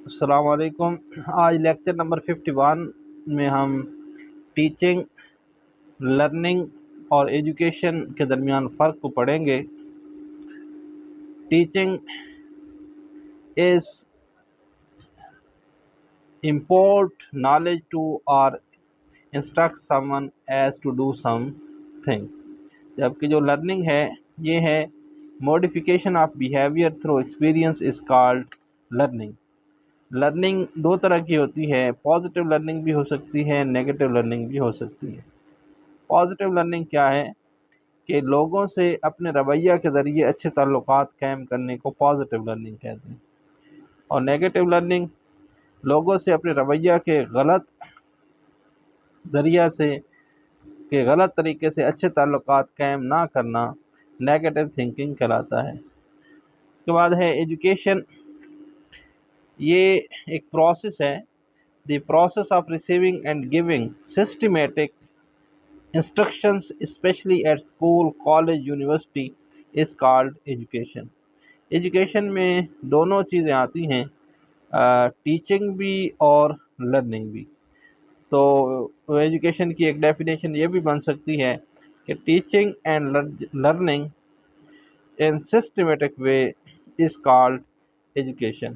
السلام علیکم۔ آج لیکچر نمبر 51 میں ہم ٹیچنگ، لرننگ اور ایجوکیشن کے درمیان فرق کو پڑھیں گے۔ Teaching is impart knowledge to or instruct someone as to do something، جبکہ جو لرننگ ہے یہ ہے modification of behavior through experience is called learning۔ Learning دو طرح کی ہوتی ہے، پازیٹیو لرننگ بھی ہو سکتی ہے، نیگیٹو لرننگ بھی ہو سکتی ہے۔ پازیٹیو لرننگ کیا ہے کہ لوگوں سے اپنے رویہ کے ذریعے اچھے تعلقات قائم کرنے کو پازیٹیو لرننگ کہتے ہیں، اور نیگیٹو لرننگ لوگوں سے اپنے رویہ کے غلط طریقے سے اچھے تعلقات قائم نہ کرنا نیگیٹو تھنکنگ کہلاتا ہے۔ اس کے بعد ہے ایجوکیشن۔ یہ ایک پروسیس ہے، the process of receiving and giving systematic instructions especially at school, college, university is called education. Education میں دونوں چیزیں آتی ہیں، ٹیچنگ بھی اور لرننگ بھی۔ تو ایجوکیشن کی ایک ڈیفینیشن یہ بھی بن سکتی ہے کہ teaching and learning in systematic way is called education.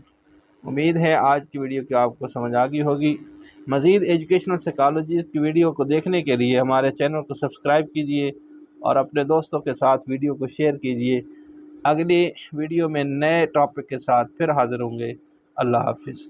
امید ہے آج کی ویڈیو کی آپ کو سمجھ آ گئی ہوگی۔ مزید ایجوکیشنل سائیکالوجی کی ویڈیو کو دیکھنے کے لیے ہمارے چینل کو سبسکرائب کیجیے اور اپنے دوستوں کے ساتھ ویڈیو کو شیئر کیجیے۔ اگلی ویڈیو میں نئے ٹاپک کے ساتھ پھر حاضر ہوں گے۔ اللہ حافظ۔